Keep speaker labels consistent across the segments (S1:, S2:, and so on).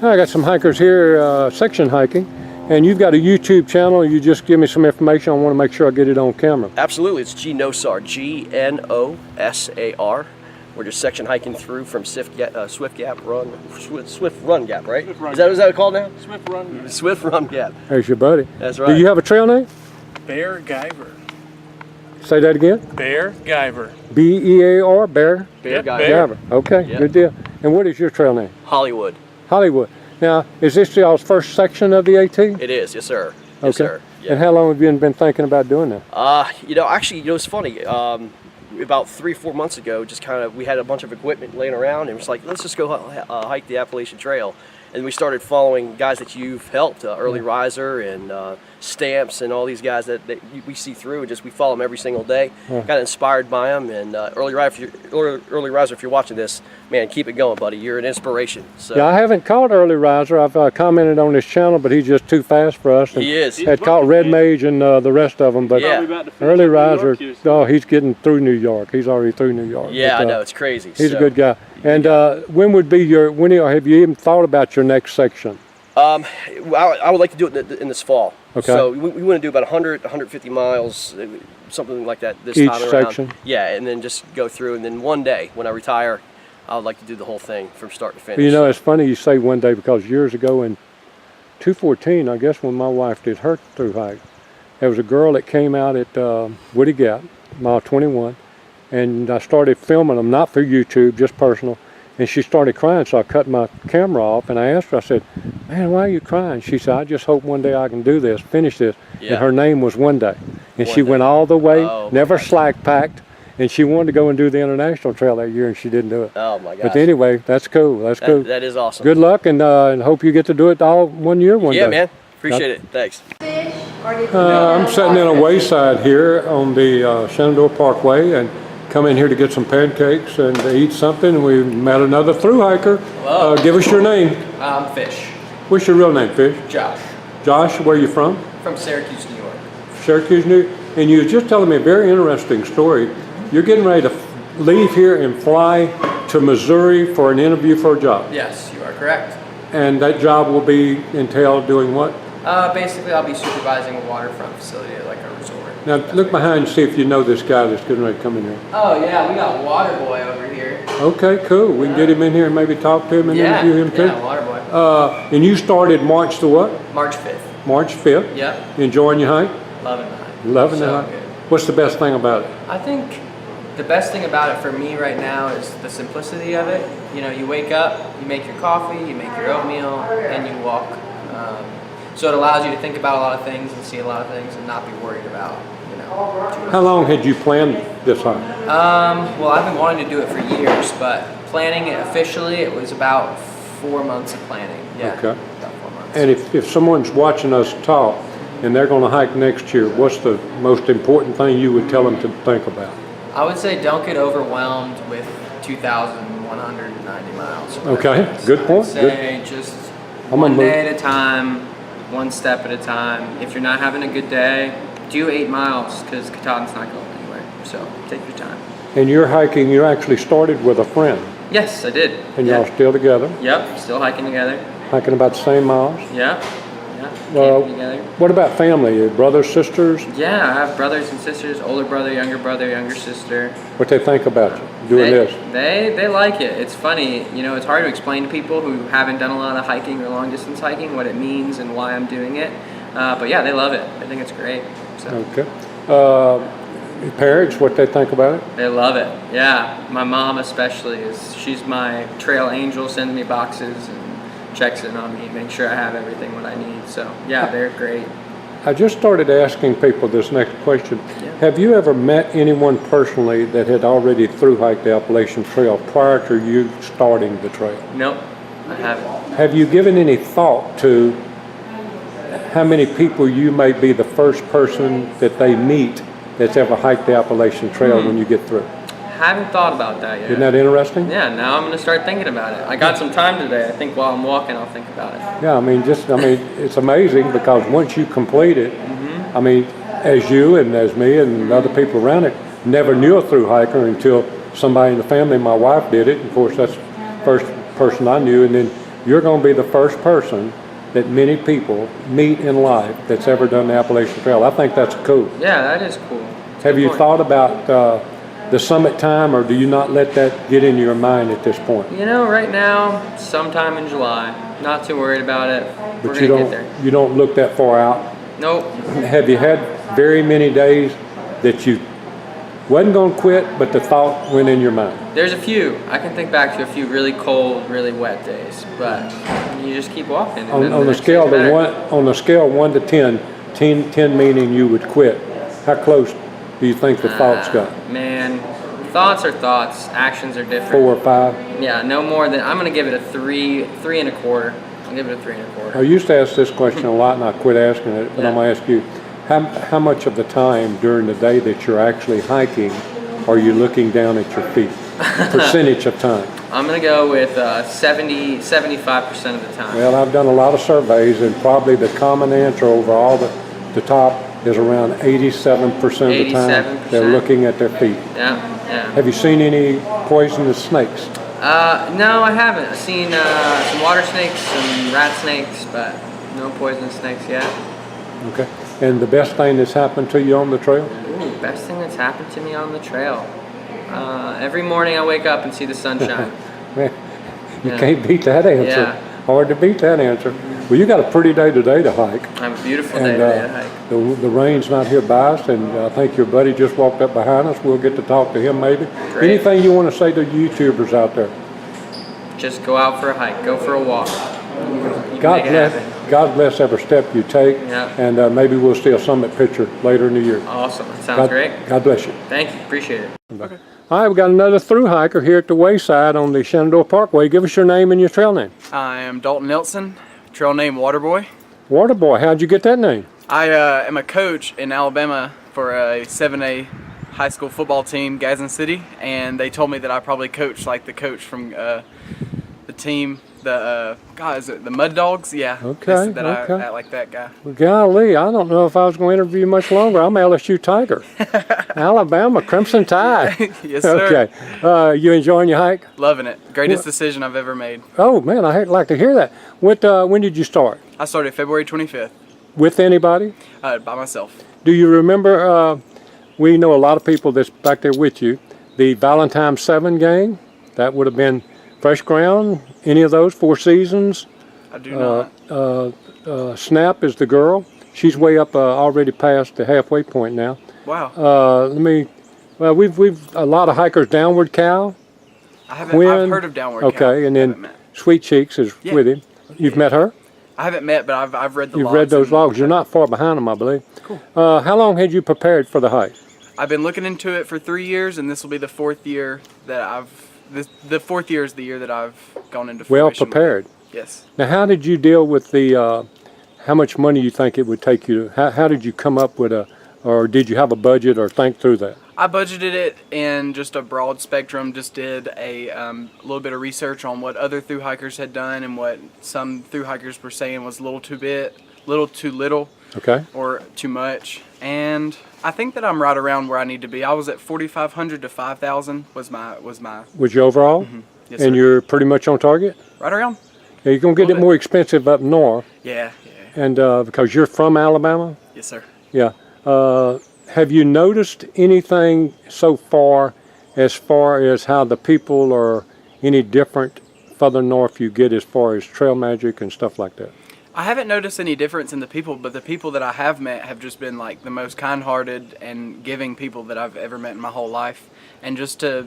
S1: I got some hikers here, section hiking, and you've got a YouTube channel. You just give me some information. I want to make sure I get it on camera.
S2: Absolutely, it's GNOSAR, GNOSAR. We're just section hiking through from Swift Run Gap, right?
S3: Swift Run
S2: Is that called now?
S3: Swift Run.
S2: Swift Run Gap.
S1: There's your buddy.
S2: That's right.
S1: Do you have a trail name?
S3: Bear Guyver.
S1: Say that again.
S3: Bear Guyver.
S1: B-E-A-R, Bear?
S2: Bear
S3: Bear.
S1: Guyver. Okay,
S2: Yep.
S1: good deal. And what is your trail name?
S2: Hollywood.
S1: Hollywood. Now, is this y'all's first section of the AT?
S2: It is, yes sir. Yes
S1: Okay.
S2: sir.
S1: And how long have you been thinking about doing that?
S2: Actually, it's funny. About 3 or 4 months ago, just kind of, we had a bunch of equipment laying around, and it was like, let's just go hike the Appalachian Trail. And we started following guys that you've helped, Early Riser and Stamps and all these guys that we see through, and just we follow them every single day. Kind of inspired by them. And Early Riser, if you're watching this, man, keep it going, buddy. You're an inspiration. So.
S1: Yeah, I haven't caught Early Riser. I've commented on his channel, but he's just too fast for us. And
S2: he is.
S1: Had caught Red Mage and the rest of them, but
S2: yeah.
S1: Early Riser, he's getting through New York. He's already through New York.
S2: Yeah,
S1: but,
S2: I know, it's crazy.
S1: He's a good guy. And when would be have you even thought about your next section?
S2: I would like to do it in this fall.
S1: Okay.
S2: So we want to do about 100, 150 miles, something like that this
S1: Each
S2: time around.
S1: section?
S2: Yeah, and then just go through, and then one day when I retire, I would like to do the whole thing from start to finish.
S1: You know, it's funny you say one day, because years ago in 2014, I guess when my wife did her through hike, there was a girl that came out at Woody Gap, mile 21, and I started filming them, not for YouTube, just personal. And she started crying, so I cut my camera off, and I asked her, I said, man, why are you crying? She said, I just hope one day I can do this, finish this.
S2: Yeah.
S1: And her name was One Day. And
S2: One
S1: she
S2: Day.
S1: went all the way,
S2: Oh,
S1: never
S2: my gosh.
S1: slack packed, and she wanted to go and do the International Trail that year, and she didn't do it.
S2: Oh my gosh.
S1: But anyway, that's cool, that's cool.
S2: That is awesome.
S1: Good luck, and hope you get to do it all one year one day.
S2: Yeah, man. Appreciate it. Thanks.
S1: I'm sitting in a wayside here on the Shenandoah Parkway, and come in here to get some pancakes and to eat something. And we met another thru hiker. Give us your name.
S4: I'm Fish.
S1: What's your real name, Fish?
S4: Josh.
S1: Josh, where are you from?
S4: From Syracuse, New York.
S1: Syracuse, New York. And you were just telling me a very interesting story. You're getting ready to leave here and fly to Missouri for an interview for a job.
S4: Yes, you are correct.
S1: And that job will be entailed doing what?
S4: Basically, I'll be supervising a waterfront facility at like a resort.
S1: Now look behind and see if you know this guy that's getting ready to come in here.
S4: Oh yeah, we got Waterboy over here.
S1: Okay, cool. We can get him in here and maybe talk to him and interview him too.
S4: Yeah, Waterboy.
S1: And you started March the what?
S4: March 5th.
S1: March 5th.
S4: Yep.
S1: Enjoying your hike?
S4: Loving the hike.
S1: Loving
S4: So
S1: the hike.
S4: good.
S1: What's the best thing about it?
S4: I think the best thing about it for me right now is the simplicity of it. You know, you wake up, you make your coffee, you make your oatmeal, and you walk. So it allows you to think about a lot of things and see a lot of things and not be worried about, you know, too much.
S1: How long had you planned this hike?
S4: Well, I've been wanting to do it for years, but planning it officially, it was about 4 months of planning. Yeah.
S1: Okay.
S4: About 4 months.
S1: And if someone's watching us talk and they're going to hike next year, what's the most important thing you would tell them to think about?
S4: I would say don't get overwhelmed with 2,190 miles.
S1: Okay, good point.
S4: I'd say just
S1: I'm
S4: one
S1: gonna
S4: day at a time, one step at a time. If you're not having a good day, do 8 miles because Katahdin's not going anywhere. So take your time.
S1: And you're hiking, you actually started with a friend,
S4: Yes, I did.
S1: and
S4: Yeah.
S1: y'all still together,
S4: Yep, still hiking together.
S1: hiking about the same miles.
S4: Yeah,
S1: Well,
S4: camping together.
S1: What about family? Your brothers, sisters?
S4: Yeah, I have brothers and sisters, older brother, younger sister.
S1: What they think about you doing this?
S4: They like it. It's funny, you know, it's hard to explain to people who haven't done a lot of hiking or long distance hiking what it means and why I'm doing it. But yeah, they love it. I think it's great. So.
S1: Okay. Your parents, what they think about it?
S4: They love it. Yeah, my mom especially she's my trail angel, sending me boxes and checks in on me, make sure I have everything what I need. So yeah, they're great.
S1: I just started asking people this next question.
S4: Yeah.
S1: Have you ever met anyone personally that had already thru hiked the Appalachian Trail prior to you starting the trail?
S4: Nope, I haven't.
S1: Have you given any thought to how many people you may be the first person that they meet that's ever hiked the Appalachian Trail when you get through?
S4: Haven't thought about that yet.
S1: Isn't that interesting?
S4: Yeah, now I'm going to start thinking about it. I got some time today. I think while I'm walking, I'll think about it.
S1: Yeah, I mean, it's amazing because once you complete it, I mean, as you and as me and other people around it, never knew a thru hiker until somebody in the family, my wife, did it. Of course, that's the first person I knew, and then you're going to be the first person that many people meet in life that's ever done the Appalachian Trail. I think that's cool.
S4: Yeah, that is cool.
S1: Have you thought about the summit time, or do you not let that get into your mind at this point?
S4: You know, right now, sometime in July. Not too worried about it. We're
S1: But
S4: gonna get there.
S1: you don't look that far out.
S4: Nope.
S1: Have you had very many days that you wasn't going to quit, but the thought went in your mind?
S4: There's a few. I can think back to a few really cold, really wet days, but you just keep walking. And then
S1: On the
S4: next
S1: scale
S4: day's
S1: of
S4: better.
S1: on the scale of 1 to 10, 10 meaning you would quit. How close do you think the thoughts got?
S4: Man, thoughts are thoughts. Actions are different.
S1: 4 or 5?
S4: Yeah, no more than. I'm gonna give it a 3.25. I'll give it a 3.25.
S1: I used to ask this question a lot, and I quit asking it, but I'm going to ask you, how much of the time during the day that you're actually hiking are you looking down at your feet? Percentage of time?
S4: I'm gonna go with 75% of the time.
S1: Well, I've done a lot of surveys, and probably the common answer over all the top is around 87% of the time
S4: 87%.
S1: they're looking at their feet.
S4: Yeah, yeah.
S1: Have you seen any poisonous snakes?
S4: No, I haven't. I've seen some water snakes, some rat snakes, but no poisonous snakes yet.
S1: Okay. And the best thing that's happened to you on the trail?
S4: Ooh, best thing that's happened to me on the trail. Every morning I wake up and see the sunshine.
S1: Man, you
S4: Yeah.
S1: can't beat that answer.
S4: Yeah.
S1: Hard to beat that answer. Well, you got a pretty day today to hike.
S4: I have a beautiful
S1: And
S4: day today to hike.
S1: the rain's not here by us, and I think your buddy just walked up behind us. We'll get to talk to him maybe.
S4: Great.
S1: Anything you want to say to YouTubers out there?
S4: Just go out for a hike. Go for a walk. You can
S1: God
S4: make it
S1: bless,
S4: happen.
S1: God bless every step you take,
S4: Yeah.
S1: and maybe we'll see a summit picture later in the year.
S4: Awesome. That sounds great.
S1: God bless you.
S4: Thank you. Appreciate it.
S1: All right, we got another through hiker here at the Wayside on the Shenandoah Parkway. Give us your name and your trail name.
S5: I am Dalton Nelson, trail name Waterboy.
S1: Waterboy, how'd you get that name?
S5: I am a coach in Alabama for a 7A high school football team, Gadsden City, and they told me that I probably coach like the coach from the team, is it the Mud Dogs? Yeah.
S1: Okay,
S5: That
S1: okay.
S5: I act like that guy.
S1: Well, golly, I don't know if I was going to interview you much longer. I'm LSU Tiger. Alabama, Crimson Tide.
S5: Yes, sir.
S1: Okay. You enjoying your hike?
S5: Loving it. Greatest decision I've ever made.
S1: Oh, man, I'd like to hear that. When did you start?
S5: I started February 25th
S1: With anybody?
S5: by myself.
S1: Do you remember, we know a lot of people that's back there with you, the Valentine 7 gang? That would have been Fresh Ground, any of those, Four Seasons?
S5: I do not.
S1: Snap is the girl. She's way up, already past the halfway point now.
S5: Wow.
S1: We've a lot of hikers. Downward Cow.
S5: I've
S1: Quinn.
S5: heard of Downward
S1: Okay,
S5: Cow.
S1: and
S5: Haven't
S1: then
S5: met.
S1: Sweet Cheeks is
S5: Yeah.
S1: with him. You've met her?
S5: I haven't met, but I've read the
S1: You've
S5: logs.
S1: read those
S5: and
S1: logs. You're not far behind them, I believe.
S5: Cool.
S1: How long had you prepared for the hike?
S5: I've been looking into it for 3 years, and this will be the fourth year that the fourth year is the year that I've gone into
S1: Well
S5: fruition with it.
S1: prepared.
S5: Yes.
S1: Now, how did you deal with the, how much money you think it would take you to, how did you come up with or did you have a budget or think through that?
S5: I budgeted it in just a broad spectrum, just did a little bit of research on what other thru hikers had done and what some thru hikers were saying was a little too little,
S1: Okay.
S5: or too much. And I think that I'm right around where I need to be. I was at 4,500 to 5,000 was my.
S1: Was you overall?
S5: Yes,
S1: And
S5: sir.
S1: you're pretty much on target?
S5: Right around.
S1: Yeah, you're going to get it
S5: Little bit.
S1: more expensive up north,
S5: Yeah.
S1: and because you're from Alabama?
S5: Yes, sir.
S1: Yeah. Have you noticed anything so far as how the people are any different further north you get as far as trail magic and stuff like that?
S5: I haven't noticed any difference in the people, but the people that I have met have just been like the most kind-hearted and giving people that I've ever met in my whole life. And just to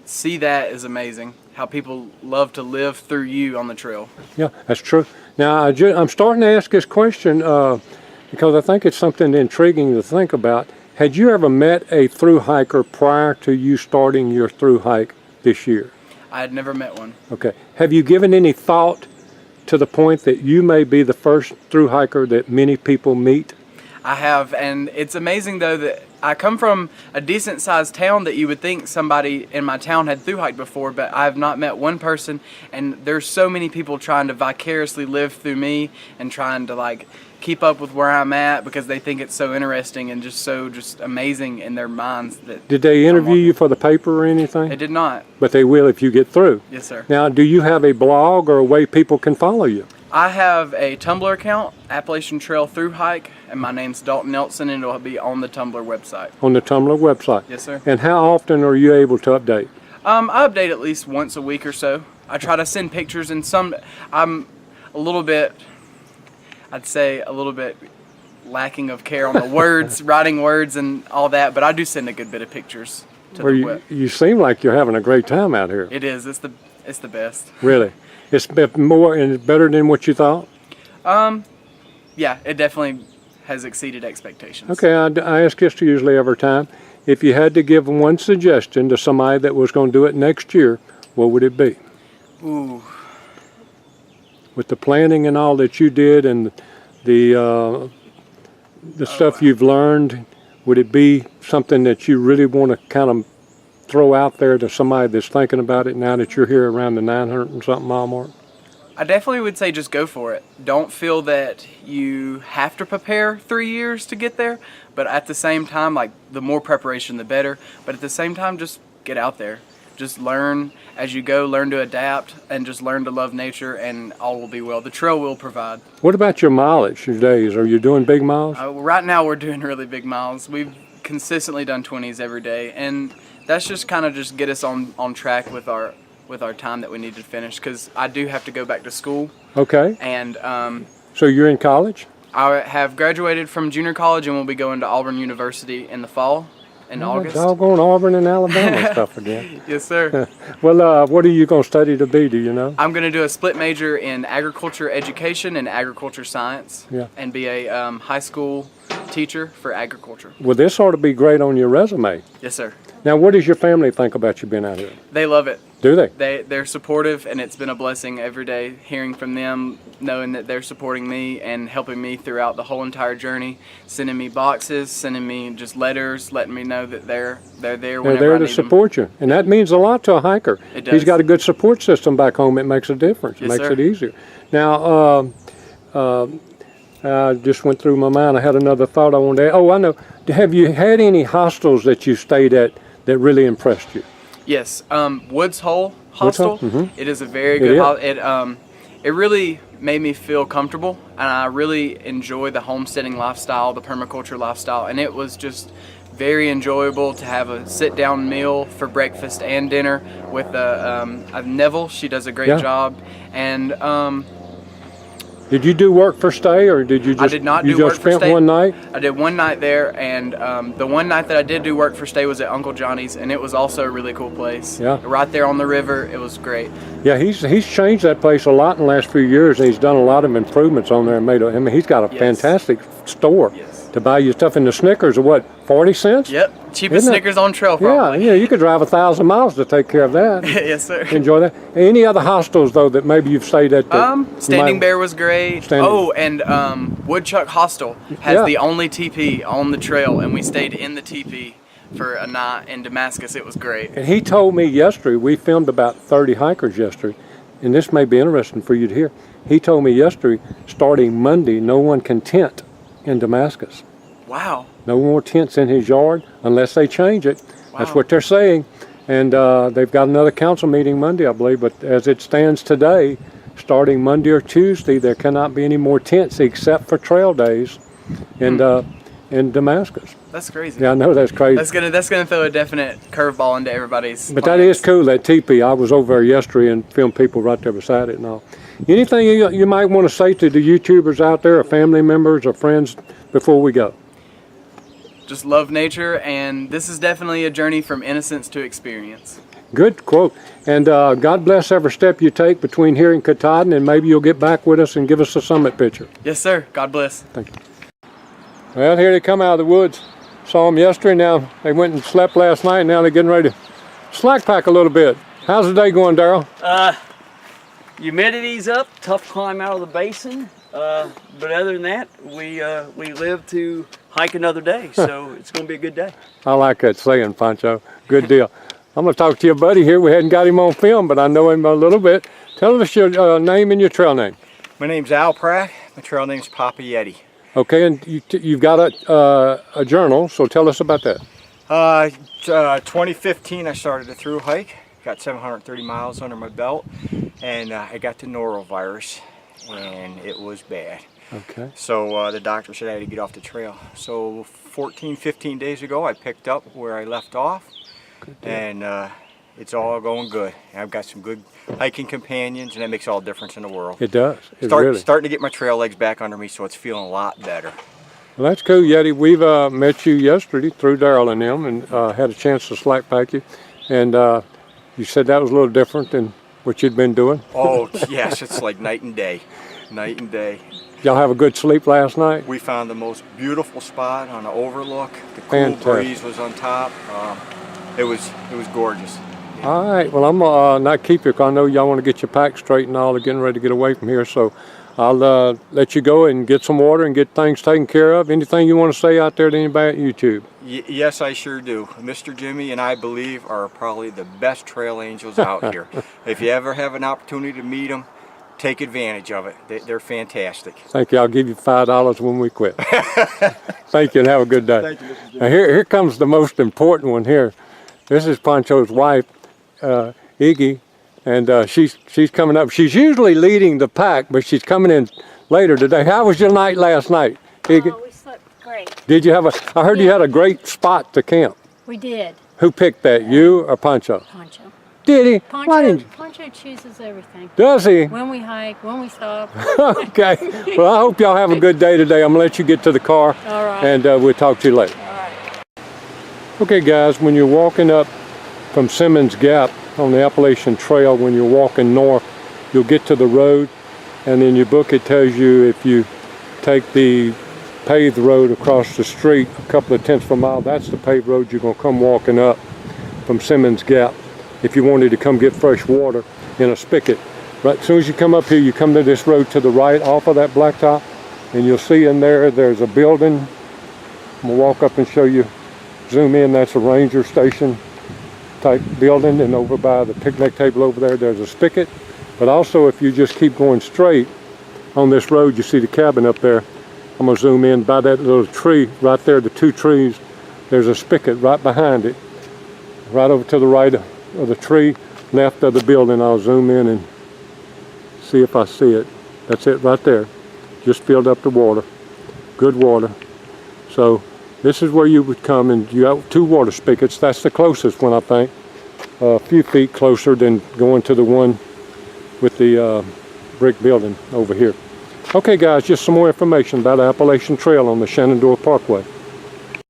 S5: see that is amazing, how people love to live through you on the trail.
S1: Yeah, that's true. Now, I'm starting to ask this question because I think it's something intriguing to think about. Had you ever met a thru hiker prior to you starting your thru hike this year?
S5: I had never met one.
S1: Okay. Have you given any thought to the point that you may be the first thru hiker that many people meet?
S5: I have, and it's amazing though that I come from a decent sized town that you would think somebody in my town had thru hiked before, but I have not met one person, and there's so many people trying to vicariously live through me and trying to like keep up with where I'm at because they think it's so interesting and just amazing in their minds. That
S1: Did they interview you for the paper or anything?
S5: They did not.
S1: But they will if you get through.
S5: Yes, sir.
S1: Now, do you have a blog or a way people can follow you?
S5: I have a Tumblr account, Appalachian Trail Thru Hike, and my name's Dalton Nelson, and it'll be on the Tumblr website.
S1: On the Tumblr website?
S5: Yes, sir.
S1: And how often are you able to update?
S5: I update at least once a week or so. I try to send pictures, and I'm a little bit, I'd say a little bit lacking of care on the words, writing words and all that, but I do send a good bit of pictures to the web.
S1: You seem like you're having a great time out here.
S5: It is. It's the best.
S1: Really? It's more and better than what you thought?
S5: Yeah, it definitely has exceeded expectations.
S1: Okay, I ask this usually every time. If you had to give one suggestion to somebody that was going to do it next year, what would it be?
S5: Ooh.
S1: With the planning and all that you did and the stuff you've learned, would it be something that you really want to kind of throw out there to somebody that's thinking about it now that you're here around the 900 and something mile mark?
S5: I definitely would say just go for it. Don't feel that you have to prepare 3 years to get there, but at the same time, like the more preparation the better, but at the same time just get out there. Just learn as you go, learn to adapt, and just learn to love nature, and all will be well. The trail will provide.
S1: What about your mileage these days? Are you doing big miles?
S5: Right now we're doing really big miles. We've consistently done 20s every day, and that's just kind of just get us on track with our time that we need to finish, because I do have to go back to school.
S1: Okay.
S5: And
S1: so you're in college?
S5: I have graduated from junior college and will be going to Auburn University in the fall, in August.
S1: Doggone Auburn and Alabama stuff again.
S5: Yes, sir.
S1: Well, what are you going to study to be, do you know?
S5: I'm going to do a split major in agriculture education and agriculture science, and be a high school teacher for agriculture.
S1: Well, this ought to be great on your resume.
S5: Yes, sir.
S1: Now, what does your family think about you being out here?
S5: They love it.
S1: Do they?
S5: They're supportive, and it's been a blessing every day hearing from them, knowing that they're supporting me and helping me throughout the whole entire journey, sending me boxes, sending me just letters, letting me know that they're there whenever
S1: They're there
S5: I
S1: to
S5: need
S1: support you, and that means a lot to a hiker.
S5: It does.
S1: He's got a good support system back home. It makes a difference. It
S5: Yes,
S1: makes
S5: sir.
S1: it easier. Now, I just went through my mind. I had another thought I wanted to add. Oh, I know. Have you had any hostels that you stayed at that really impressed you?
S5: Yes, Woods Hole Hostel. It is a very
S1: It
S5: good.
S1: is?
S5: It really made me feel comfortable, and I really enjoy the homesteading lifestyle, the permaculture lifestyle, and it was just very enjoyable to have a sit-down meal for breakfast and dinner with Neville. She does a great job, and
S1: Did you do work for stay, or did you just?
S5: I did not do
S1: you
S5: work
S1: just
S5: for
S1: spent
S5: stay.
S1: one night?
S5: I did one night there, and the one night that I did do work for stay was at Uncle Johnny's, and it was also a really cool place.
S1: Yeah.
S5: Right there on the river, it was great.
S1: Yeah, he's changed that place a lot in the last few years, and he's done a lot of improvements on there. And made. I mean, he's got a fantastic store to buy you stuff. And the Snickers are what, 40 cents?
S5: Yep, cheapest
S1: Isn't it?
S5: Snickers on trail probably.
S1: Yeah, you could drive 1,000 miles to take care of that.
S5: Yes, sir.
S1: Enjoy that. Any other hostels though that maybe you've stayed at? That
S5: Standing Bear was great. Oh, and Woodchuck Hostel has the only teepee on the trail, and we stayed in the teepee for a night in Damascus. It was great.
S1: And he told me yesterday, we filmed about 30 hikers yesterday, and this may be interesting for you to hear. He told me yesterday, starting Monday, no one can tent in Damascus.
S5: Wow.
S1: No more tents in his yard unless they change it.
S5: Wow.
S1: That's what they're saying. And they've got another council meeting Monday, I believe. But as it stands today, starting Monday or Tuesday, there cannot be any more tents except for trail days in Damascus.
S5: That's crazy.
S1: Yeah, I know that's crazy.
S5: That's gonna throw a definite curveball into everybody's.
S1: But that is cool, that teepee. I was over there yesterday and filmed people right there beside it and all. Anything you might want to say to the YouTubers out there, or family members or friends, before we go?
S5: Just love nature, and this is definitely a journey from innocence to experience.
S1: Good quote. And God bless every step you take between here and Katahdin, and maybe you'll get back with us and give us a summit picture.
S5: Yes, sir. God bless.
S1: Thank you. Well, here they come out of the woods. Saw them yesterday. Now they went and slept last night. Now they're getting ready to slack pack a little bit. How's the day going, Darryl?
S6: Humidity's up, tough climb out of the basin, but other than that, we live to hike another day. So it's going to be a good day.
S1: I like that saying, Pancho. Good deal. I'm going to talk to your buddy here. We hadn't got him on film, but I know him a little bit. Tell us your name and your trail name.
S7: My name's Al Pratt. My trail name's Papa Yeti.
S1: Okay, and you've got a journal, so tell us about that.
S7: 2015, I started a through hike. Got 730 miles under my belt, and I got the norovirus, and it was bad.
S1: Okay.
S7: So the doctor said I had to get off the trail. So 15 days ago, I picked up where I left off, and it's all going good. I've got some good hiking companions, and that makes all the difference in the world.
S1: It does. Really.
S7: Starting to get my trail legs back under me, so it's feeling a lot better.
S1: Well, that's cool, Yeti. We've met you yesterday through Daryl and them, and had a chance to slack pack you, and you said that was a little different than what you'd been doing.
S7: Oh yes, it's like night and day, night and day.
S1: Y'all have a good sleep last night?
S7: We found the most beautiful spot on the overlook. The cool
S1: Fantastic.
S7: breeze was on top. It was gorgeous.
S1: All right. Well, I'm gonna not keep you, 'cause I know y'all want to get your pack straight and all. They're getting ready to get away from here, so I'll let you go and get some water and get things taken care of. Anything you want to say out there to anybody at YouTube?
S7: Yes, I sure do. Mr. Jimmy and I believe are probably the best trail angels out here. If you ever have an opportunity to meet them, take advantage of it. They're fantastic.
S1: Thank you. I'll give you $5 when we quit. Thank you, and have a good day.
S7: Thank you, Mr. Jimmy.
S1: Now here comes the most important one here. This is Pancho's wife, Iggy, and she's coming up. She's usually leading the pack, but she's coming in later today. How was your night last night, Iggy?
S8: Oh, we slept great.
S1: Did you have I heard you had a great spot to camp.
S8: We did.
S1: Who picked that, you or Pancho?
S8: Poncho.
S1: Did he? Why didn't you?
S8: Poncho chooses everything.
S1: Does he?
S8: When we hike, when we stop.
S1: Okay. Well, I hope y'all have a good day today. I'm going to let you get to the car,
S8: All right.
S1: and we'll talk to you later.
S8: All right.
S1: Okay, guys, when you're walking up from Simmons Gap on the Appalachian Trail, when you're walking north, you'll get to the road, and in your book it tells you if you take the paved road across the street a couple of tenths of a mile, that's the paved road you're going to come walking up from Simmons Gap if you wanted to come get fresh water in a spigot. Right as soon as you come up here, you come to this road to the right off of that blacktop, and you'll see in there's a building. I'm going to walk up and show you, zoom in, that's a ranger station type building, and over by the picnic table over there's a spigot. But also, if you just keep going straight on this road, you see the cabin up there. I'm going to zoom in by that little tree right there, the two trees. There's a spigot right behind it, right over to the right of the tree, left of the building. I'll zoom in and see if I see it. That's it right there. Just filled up the water. Good water. So this is where you would come, and you have two water spigots. That's the closest one, I think. A few feet closer than going to the one with the brick building over here. Okay, guys, just some more information about Appalachian Trail on the Shenandoah Parkway.